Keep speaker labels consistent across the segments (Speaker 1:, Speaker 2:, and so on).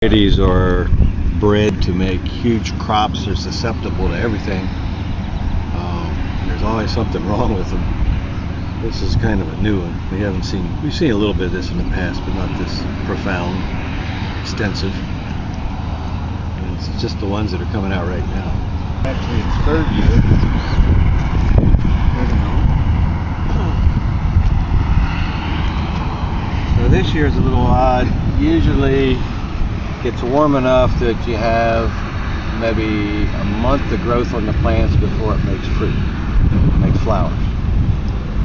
Speaker 1: Varieties are bred to make huge crops. They're susceptible to everything. There's always something wrong with them. This is kind of a new one. We've seen a little bit of this in the past, but not this profound, extensive. And it's just the ones that are coming out right now. Actually, it's third year. So this year is a little odd. Usually it's warm enough that you have maybe a month of growth on the plants before it makes fruit, makes flowers.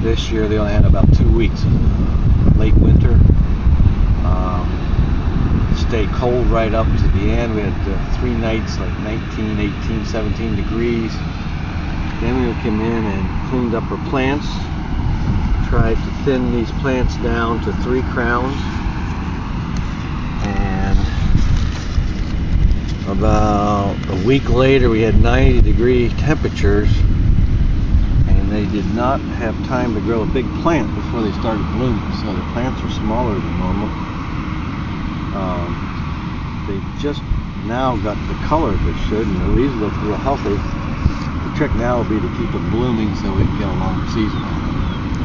Speaker 1: This year they only had about 2 weeks. Late winter. Stayed cold right up to the end. We had 3 nights like 19, 18, 17 degrees. Then we came in and cleaned up our plants. Tried to thin these plants down to 3 crowns. And about a week later we had 90-degree temperatures, and they did not have time to grow a big plant before they started blooming, so the plants are smaller than normal. They just now got the color they should, and the leaves look real healthy. The trick now will be to keep them blooming so we can get a longer season.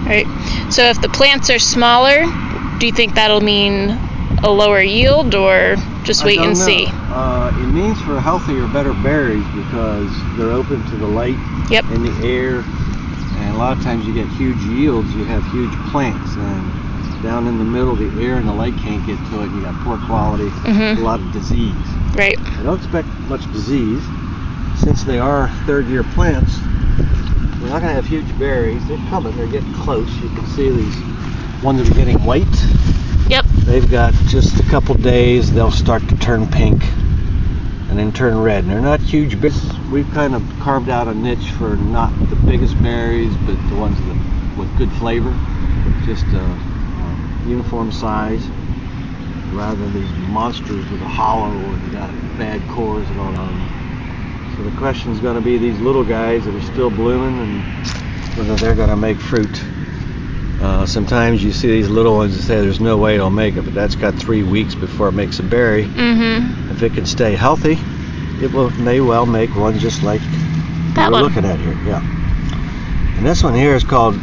Speaker 2: Right. So if the plants are smaller, do you think that'll mean a lower yield, or just wait and see?
Speaker 1: It means for healthier, better berries because they're open to the light and the air, and a lot of times you get huge yields. You have huge plants, and down in the middle, the air and the light can't get to it. You got poor quality, a lot of disease.
Speaker 2: Right.
Speaker 1: I don't expect much disease since they are third-year plants. We're not going to have huge berries. They're coming. They're getting close. You can see these ones that are getting white.
Speaker 2: Yep.
Speaker 1: They've got just a couple days. They'll start to turn pink and then turn red. And they're not huge berries. We've kind of carved out a niche for not the biggest berries, but the ones that with good flavor. Just uniform size, rather than these monsters with a hollow or they got bad cores and all that. So the question is going to be these little guys that are still blooming and whether they're going to make fruit. Sometimes you see these little ones that say there's no way it'll make it, but that's got 3 weeks before it makes a berry. If it can stay healthy, may well make one just like
Speaker 2: that
Speaker 1: we're
Speaker 2: one
Speaker 1: looking at here. Yeah. And this one here is called,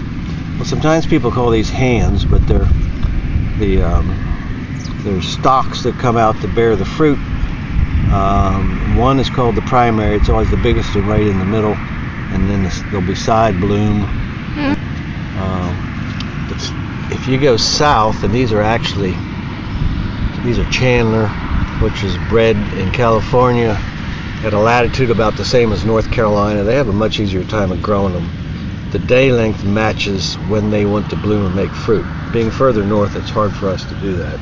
Speaker 1: well, sometimes people call these hands, but they're stalks that come out to bear the fruit. One is called the primary. It's always the biggest and right in the middle, and then there'll be side bloom. If you go south, and these are Chandler, which is bred in California at a latitude about the same as North Carolina. They have a much easier time of growing them. The day length matches when they want to bloom and make fruit. Being further north, it's hard for us to do that.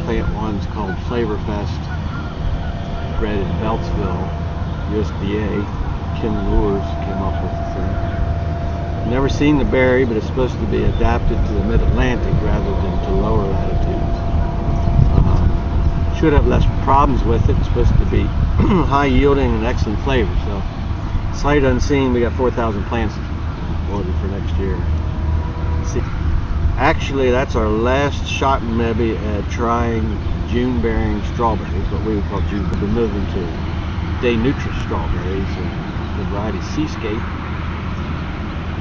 Speaker 1: Plant one's called Flavorfest, bred in Beltsville, USDA. Ken Lures came up with the thing. Never seen the berry, but it's supposed to be adapted to the mid-Atlantic rather than to lower latitudes. Should have less problems with it. It's supposed to be high yielding and excellent flavor. So, sight unseen, we got 4,000 plants ordered for next year. See, actually, that's our last shot maybe at trying June-bearing strawberries, what we would call June. We've been moving to day neutral strawberries, the variety Seascape.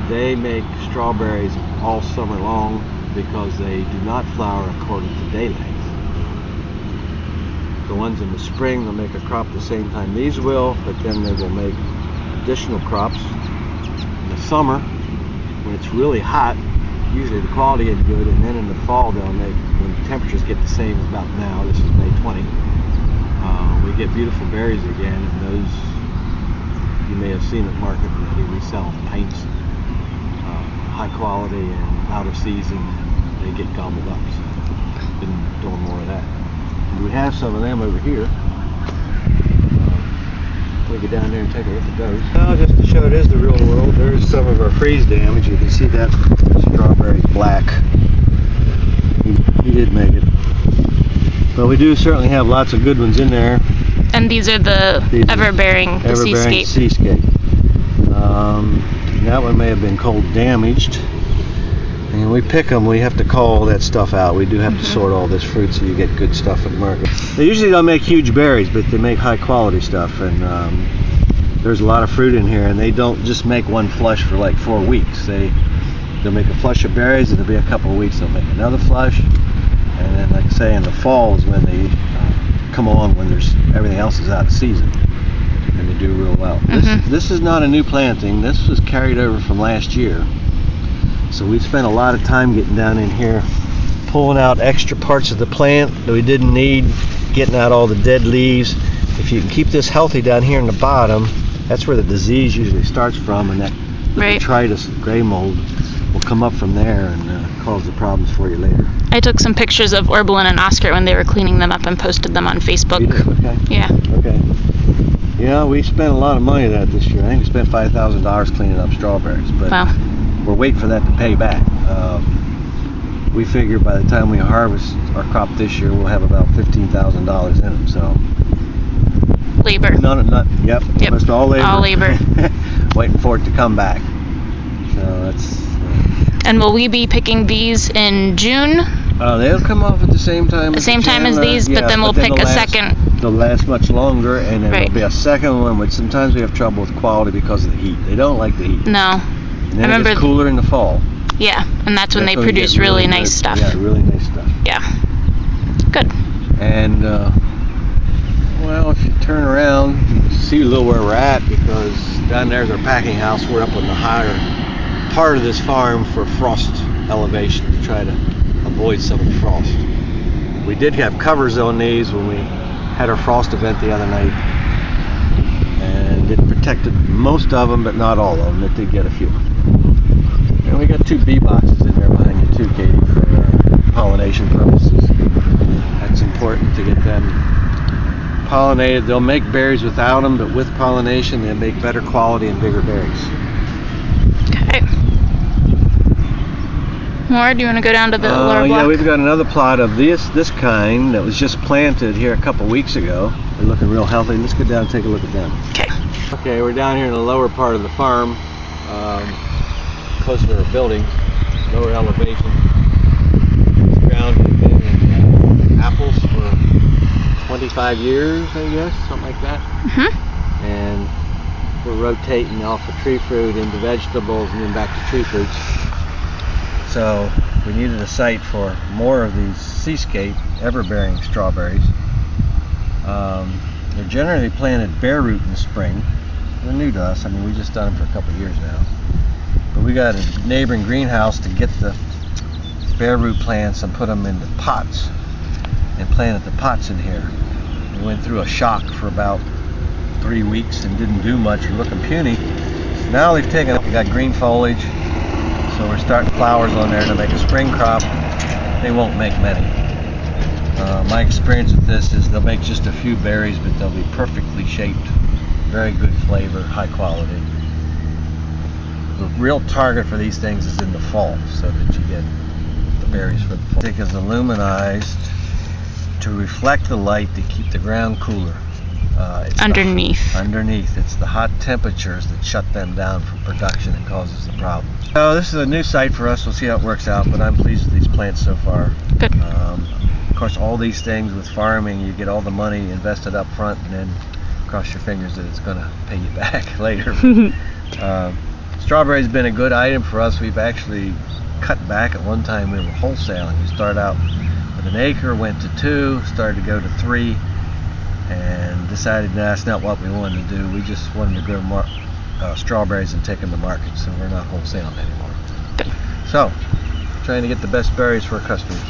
Speaker 1: They make strawberries all summer long because they do not flower according to day length. The ones in the spring, they'll make a crop the same time these will, but then they will make additional crops in the summer when it's really hot. Usually the quality is good, and then in the fall they'll make, when the temperatures get the same as about now, this is May 20, we get beautiful berries again, and those you may have seen at market already. We sell pints, high quality and out of season, they get gobbled up, so been doing more of that. We have some of them over here. We'll get down there and take a look at those. Now, just to show it is the real world, there's some of our freeze damage. You can see that strawberry black. He did make it. But we do certainly have lots of good ones in there.
Speaker 2: And these are the Everbearing, the Seascape.
Speaker 1: That one may have been cold damaged. And we pick them, we have to call all that stuff out. We do have to sort all this fruit so you get good stuff at the market. They usually don't make huge berries, but they make high quality stuff. And there's a lot of fruit in here, and they don't just make one flush for like 4 weeks. They'll make a flush of berries, and it'll be a couple of weeks they'll make another flush. And then, like I say, in the fall is when they come along, when everything else is out of season, and they do real well. This is not a new planting. This was carried over from last year. So we've spent a lot of time getting down in here, pulling out extra parts of the plant that we didn't need, getting out all the dead leaves. If you can keep this healthy down here in the bottom, that's where the disease usually starts from, and that detritus, gray mold, will come up from there and cause the problems for you later.
Speaker 2: I took some pictures of Orbalin and Oscar when they were cleaning them up and posted them on Facebook.
Speaker 1: You did? Okay.
Speaker 2: Yeah.
Speaker 1: Okay. Yeah, we spent a lot of money that this year. I think we spent $5,000 cleaning up strawberries, but we're waiting for that to pay back. We figure by the time we harvest our crop this year, we'll have about $15,000 in them. So
Speaker 2: labor.
Speaker 1: Yep. Almost all labor.
Speaker 2: All labor.
Speaker 1: Waiting for it to come back. So that's.
Speaker 2: And will we be picking these in June?
Speaker 1: They'll come off at the same time.
Speaker 2: The same time as these, but then we'll pick a second.
Speaker 1: They'll last much longer, and then there'll be a second one, which sometimes we have trouble with quality because of the heat. They don't like the heat.
Speaker 2: No.
Speaker 1: And then it gets cooler in the fall.
Speaker 2: Yeah, and that's when they produce really nice stuff.
Speaker 1: Yeah, really nice stuff.
Speaker 2: Yeah. Good.
Speaker 1: And, well, if you turn around, you can see a little where we're at, because down there's our packing house. We're up on the higher part of this farm for frost elevation to try to avoid some of the frost. We did have covers on these when we had our frost event the other night, and it protected most of them, but not all of them. It did get a few. And we got 2 bee boxes in there behind you too, Katie, for pollination purposes. That's important to get them pollinated. They'll make berries without them, but with pollination they make better quality and bigger berries.
Speaker 2: Okay. More? Do you want to go down to the lower block?
Speaker 1: Yeah, we've got another plot of this kind that was just planted here a couple weeks ago. They're looking real healthy. Let's go down and take a look at them.
Speaker 2: Okay.
Speaker 1: Okay, we're down here in the lower part of the farm, closer to our buildings, lower elevation. This ground has been in apples for 25 years, I guess, something like that. And we're rotating off of tree fruit into vegetables and then back to tree fruits. So we needed a site for more of these seascape Everbearing strawberries. They're generally planted bare root in the spring. They're new to us. I mean, we've just done them for a couple of years now. But we got a neighboring greenhouse to get the bare root plants and put them into pots and planted the pots in here. We went through a shock for about 3 weeks and didn't do much. We're looking puny. Now they've taken up. We got green foliage. So we're starting flowers on there to make a spring crop. They won't make many. My experience with this is they'll make just a few berries, but they'll be perfectly shaped, very good flavor, high quality. The real target for these things is in the fall, so that you get the berries for the fall. The stick is aluminized to reflect the light to keep the ground cooler. Underneath. It's the hot temperatures that shut them down from production and causes the problem. So this is a new site for us. We'll see how it works out, but I'm pleased with these plants so far.
Speaker 2: Good.
Speaker 1: Of course, all these things with farming, you get all the money invested up front and then cross your fingers that it's going to pay you back later. Strawberry's been a good item for us. We've actually cut back. At one time we were wholesaling. We started out with an acre, went to 2, started to go to 3, and decided that's not what we wanted to do. We just wanted to grow strawberries and take them to market, so we're not wholesaling anymore. So, trying to get the best berries for our customers.